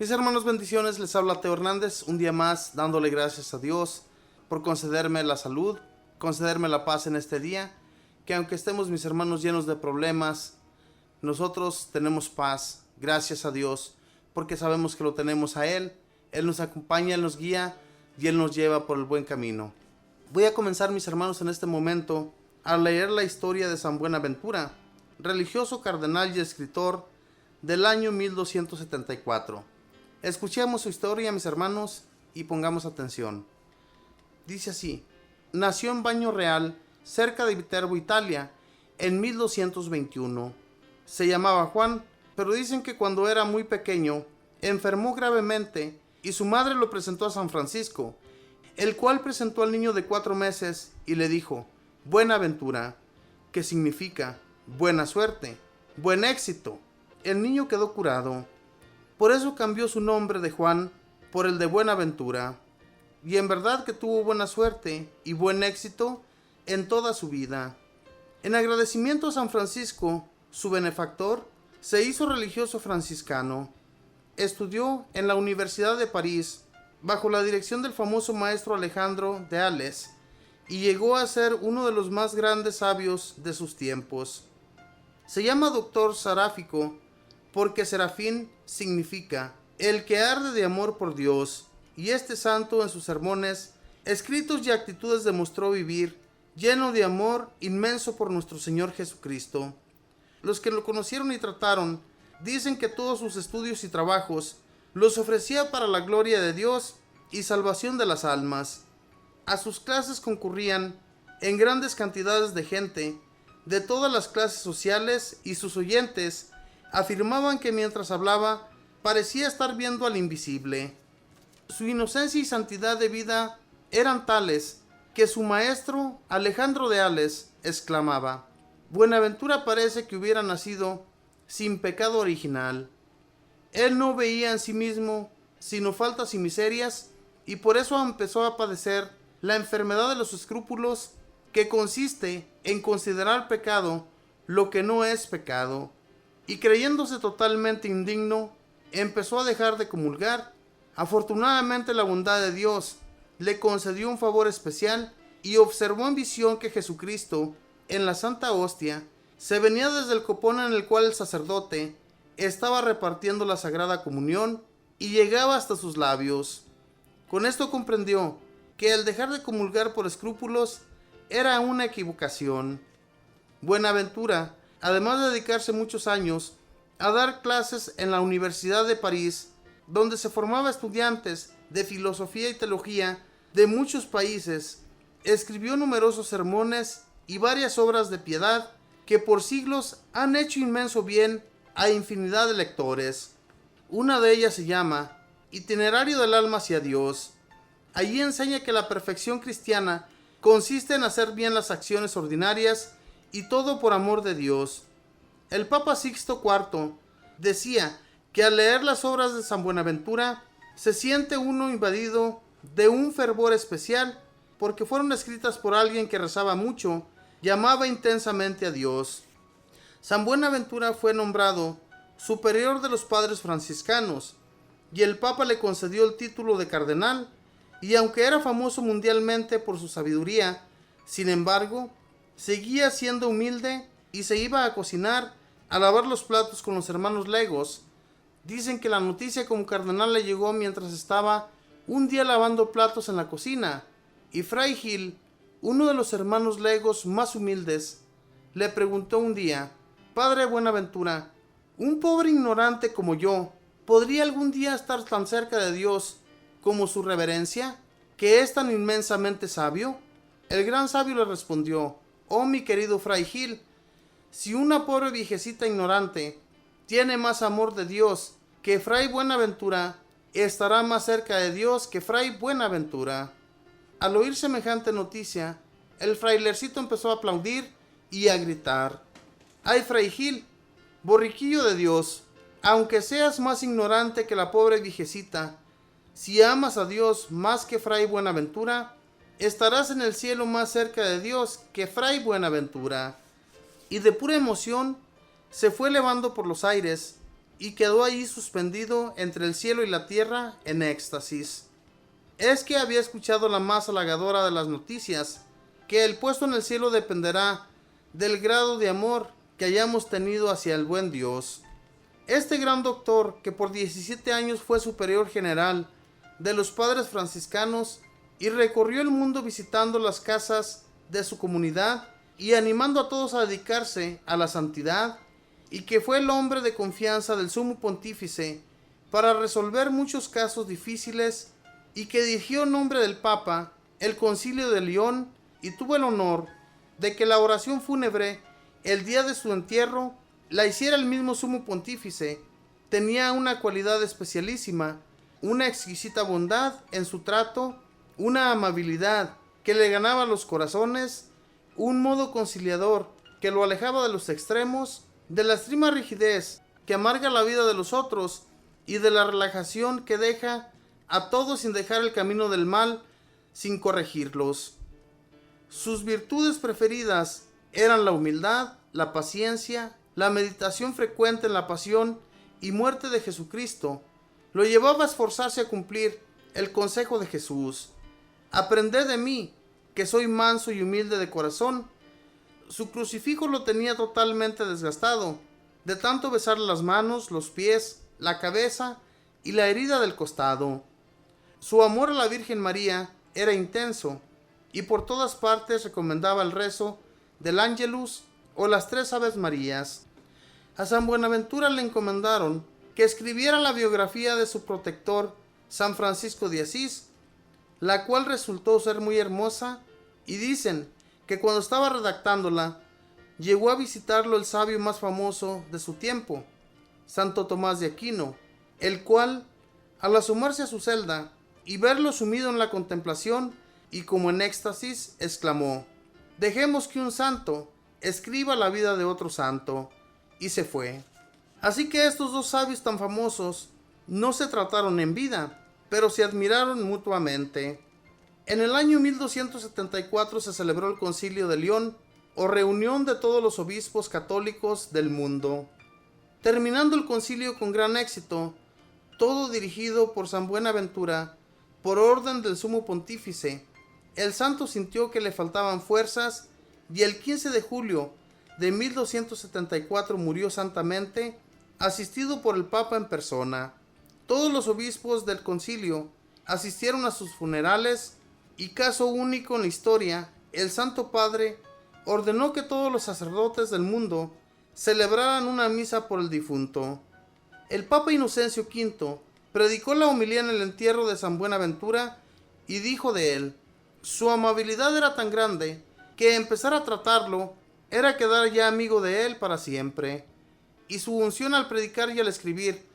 Mis hermanos, bendiciones, les habla Teo Hernández, un día más dándole gracias a Dios por concederme la salud, concederme la paz en este día, que aunque estemos, mis hermanos, llenos de problemas, nosotros tenemos paz, gracias a Dios, porque sabemos que lo tenemos a Él nos acompaña, Él nos guía y Él nos lleva por el buen camino. Voy a comenzar, mis hermanos, en este momento a leer la historia de San Buenaventura, religioso, cardenal y escritor del año 1274. Escuchemos su historia, mis hermanos, y pongamos atención. Dice así: nació en Bagno Real, cerca de Viterbo, Italia, en 1221. Se llamaba Juan, pero dicen que cuando era muy pequeño enfermó gravemente y su madre lo presentó a San Francisco, el cual presentó al niño de 4 meses y le dijo: Buenaventura, que significa buena suerte, buen éxito. El niño quedó curado. Por eso cambió su nombre de Juan por el de Buenaventura. Y en verdad que tuvo buena suerte y buen éxito en toda su vida. En agradecimiento a San Francisco, su benefactor, se hizo religioso franciscano. Estudió en la Universidad de París bajo la dirección del famoso maestro Alejandro de Ales y llegó a ser uno de los más grandes sabios de sus tiempos. Se llama doctor seráfico porque serafín significa el que arde de amor por Dios, y este santo en sus sermones, escritos y actitudes demostró vivir lleno de amor inmenso por nuestro Señor Jesucristo. Los que lo conocieron y trataron dicen que todos sus estudios y trabajos los ofrecía para la gloria de Dios y salvación de las almas. A sus clases concurrían en grandes cantidades de gente de todas las clases sociales, y sus oyentes afirmaban que mientras hablaba parecía estar viendo al invisible. Su inocencia y santidad de vida eran tales que su maestro Alejandro de Ales exclamaba: Buenaventura parece que hubiera nacido sin pecado original. Él no veía en sí mismo sino faltas y miserias, y por eso empezó a padecer la enfermedad de los escrúpulos, que consiste en considerar pecado lo que no es pecado, y creyéndose totalmente indigno, empezó a dejar de comulgar. Afortunadamente la bondad de Dios le concedió un favor especial y observó en visión que Jesucristo, en la Santa Hostia, se venía desde el copón en el cual el sacerdote estaba repartiendo la Sagrada Comunión y llegaba hasta sus labios. Con esto comprendió que el dejar de comulgar por escrúpulos era una equivocación. Buenaventura, además de dedicarse muchos años a dar clases en la Universidad de París, donde se formaba estudiantes de filosofía y teología de muchos países, escribió numerosos sermones y varias obras de piedad que por siglos han hecho inmenso bien a infinidad de lectores. Una de ellas se llama Itinerario del alma hacia Dios. Allí enseña que la perfección cristiana consiste en hacer bien las acciones ordinarias y todo por amor de Dios. El Papa Sixto IV decía que al leer las obras de San Buenaventura se siente uno invadido de un fervor especial, porque fueron escritas por alguien que rezaba mucho y amaba intensamente a Dios. San Buenaventura fue nombrado superior de los padres franciscanos y el Papa le concedió el título de cardenal, y aunque era famoso mundialmente por su sabiduría, sin embargo, seguía siendo humilde y se iba a cocinar, a lavar los platos con los hermanos legos. Dicen que la noticia como cardenal le llegó mientras estaba un día lavando platos en la cocina, y Fray Gil, uno de los hermanos legos más humildes, le preguntó un día: Padre Buenaventura, ¿un pobre ignorante como yo podría algún día estar tan cerca de Dios como su reverencia, que es tan inmensamente sabio? El gran sabio le respondió: Oh, mi querido Fray Gil, si una pobre viejecita ignorante tiene más amor de Dios que Fray Buenaventura, estará más cerca de Dios que Fray Buenaventura. Al oír semejante noticia, el frailercito empezó a aplaudir y a gritar: ¡Ay, Fray Gil, borriquillo de Dios! Aunque seas más ignorante que la pobre viejecita, si amas a Dios más que Fray Buenaventura, estarás en el cielo más cerca de Dios que Fray Buenaventura. Y de pura emoción se fue elevando por los aires y quedó allí suspendido entre el cielo y la tierra en éxtasis. Es que había escuchado la más halagadora de las noticias, que el puesto en el cielo dependerá del grado de amor que hayamos tenido hacia el buen Dios. Este gran doctor, que por 17 años fue superior general de los padres franciscanos y recorrió el mundo visitando las casas de su comunidad y animando a todos a dedicarse a la santidad, y que fue el hombre de confianza del sumo pontífice para resolver muchos casos difíciles, y que dirigió en nombre del Papa el Concilio de León, y tuvo el honor de que la oración fúnebre el día de su entierro la hiciera el mismo sumo pontífice, tenía una cualidad especialísima, una exquisita bondad en su trato, una amabilidad que le ganaba los corazones, un modo conciliador que lo alejaba de los extremos, de la extrema rigidez que amarga la vida de los otros y de la relajación que deja a todos sin dejar el camino del mal, sin corregirlos. Sus virtudes preferidas eran la humildad, la paciencia, la meditación frecuente en la pasión y muerte de Jesucristo. Lo llevaba a esforzarse a cumplir el consejo de Jesús: aprended de mí, que soy manso y humilde de corazón. Su crucifijo lo tenía totalmente desgastado, de tanto besar las manos, los pies, la cabeza y la herida del costado. Su amor a la Virgen María era intenso, y por todas partes recomendaba el rezo del Ángelus o las 3 Aves Marías. A San Buenaventura le encomendaron que escribiera la biografía de su protector, San Francisco de Asís, la cual resultó ser muy hermosa, y dicen que cuando estaba redactándola, llegó a visitarlo el sabio más famoso de su tiempo, Santo Tomás de Aquino, el cual, al asomarse a su celda y verlo sumido en la contemplación y como en éxtasis, exclamó: dejemos que un santo escriba la vida de otro santo, y se fue. Así que estos dos sabios tan famosos no se trataron en vida, pero se admiraron mutuamente. En el año 1274 se celebró el Concilio de León, o reunión de todos los obispos católicos del mundo. Terminando el concilio con gran éxito, todo dirigido por San Buenaventura, por orden del sumo pontífice, el santo sintió que le faltaban fuerzas, y el 15 de julio de 1274 murió santamente, asistido por el Papa en persona. Todos los obispos del concilio asistieron a sus funerales, y caso único en la historia, el Santo Padre ordenó que todos los sacerdotes del mundo celebraran una misa por el difunto. El Papa Inocencio V predicó la homilía en el entierro de San Buenaventura y dijo de él: su amabilidad era tan grande que empezar a tratarlo era quedar ya amigo de él para siempre, y su unción al predicar y al escribir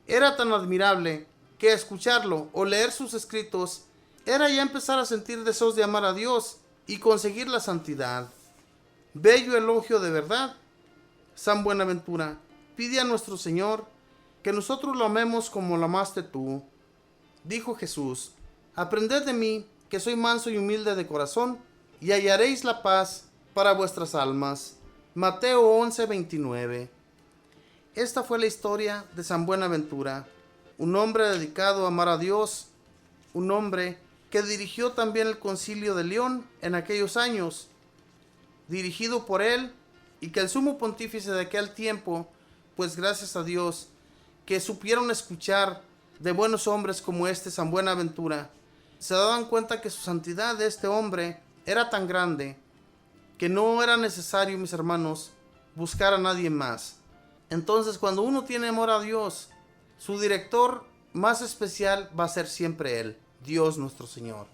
era tan admirable que escucharlo o leer sus escritos era ya empezar a sentir deseos de amar a Dios y conseguir la santidad. Bello elogio de verdad. San Buenaventura pide a nuestro Señor que nosotros lo amemos como lo amaste tú. Dijo Jesús: aprended de mí, que soy manso y humilde de corazón, y hallaréis la paz para vuestras almas. Mateo 11:29. Esta fue la historia de San Buenaventura, un hombre dedicado a amar a Dios, un hombre que dirigió también el Concilio de León en aquellos años, dirigido por él, y que el sumo pontífice de aquel tiempo, pues gracias a Dios, que supieron escuchar de buenos hombres como este San Buenaventura, se daban cuenta que su santidad de este hombre era tan grande que no era necesario, mis hermanos, buscar a nadie más. Entonces, cuando uno tiene amor a Dios, su director más especial va a ser siempre Él, Dios nuestro Señor.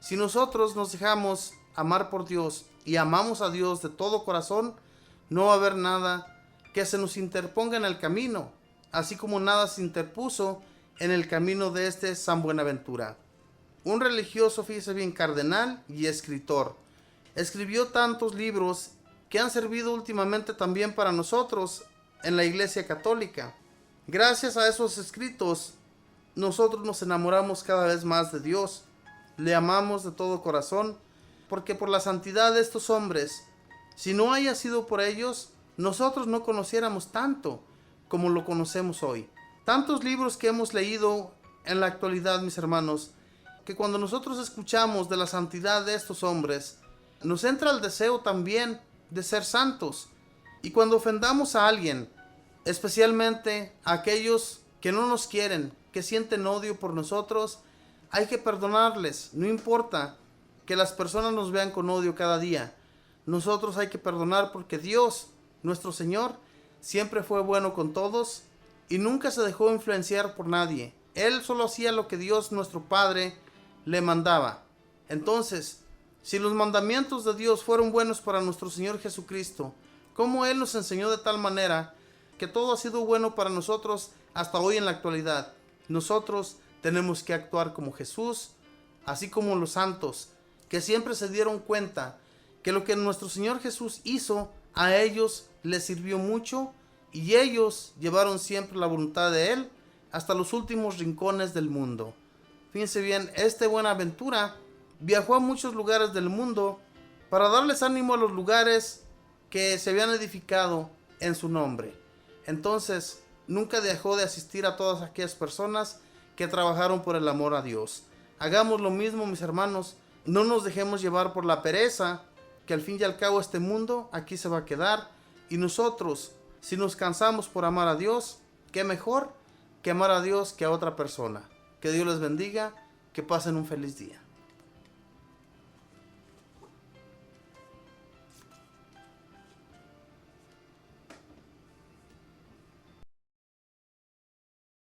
Si nosotros nos dejamos amar por Dios y amamos a Dios de todo corazón, no va a haber nada que se nos interponga en el camino, así como nada se interpuso en el camino de este San Buenaventura. Un religioso, fíjese bien, cardenal y escritor. Escribió tantos libros que han servido últimamente también para nosotros en la Iglesia Católica. Gracias a esos escritos, nosotros nos enamoramos cada vez más de Dios. Le amamos de todo corazón, porque por la santidad de estos hombres, si no haya sido por ellos, nosotros no conociéramos tanto, como lo conocemos hoy. Tantos libros que hemos leído en la actualidad, mis hermanos, que cuando nosotros escuchamos de la santidad de estos hombres, nos entra el deseo también de ser santos. Y cuando ofendamos a alguien, especialmente a aquellos que no nos quieren, que sienten odio por nosotros, hay que perdonarles. No importa que las personas nos vean con odio cada día. Nosotros hay que perdonar porque Dios, nuestro Señor, siempre fue bueno con todos y nunca se dejó influenciar por nadie. Él solo hacía lo que Dios, nuestro Padre, le mandaba. Entonces, si los mandamientos de Dios fueron buenos para nuestro Señor Jesucristo, ¿cómo Él nos enseñó de tal manera que todo ha sido bueno para nosotros hasta hoy en la actualidad? Nosotros tenemos que actuar como Jesús, así como los santos, que siempre se dieron cuenta que lo que nuestro Señor Jesús hizo a ellos les sirvió mucho y ellos llevaron siempre la voluntad de Él hasta los últimos rincones del mundo. Fíjense bien, este Buenaventura viajó a muchos lugares del mundo para darles ánimo a los lugares que se habían edificado en su nombre. Entonces, nunca dejó de asistir a todas aquellas personas que trabajaron por el amor a Dios. Hagamos lo mismo, mis hermanos. No nos dejemos llevar por la pereza, que al fin y al cabo este mundo aquí se va a quedar. Y nosotros, si nos cansamos por amar a Dios, qué mejor que amar a Dios que a otra persona. Que Dios les bendiga, que pasen un feliz día.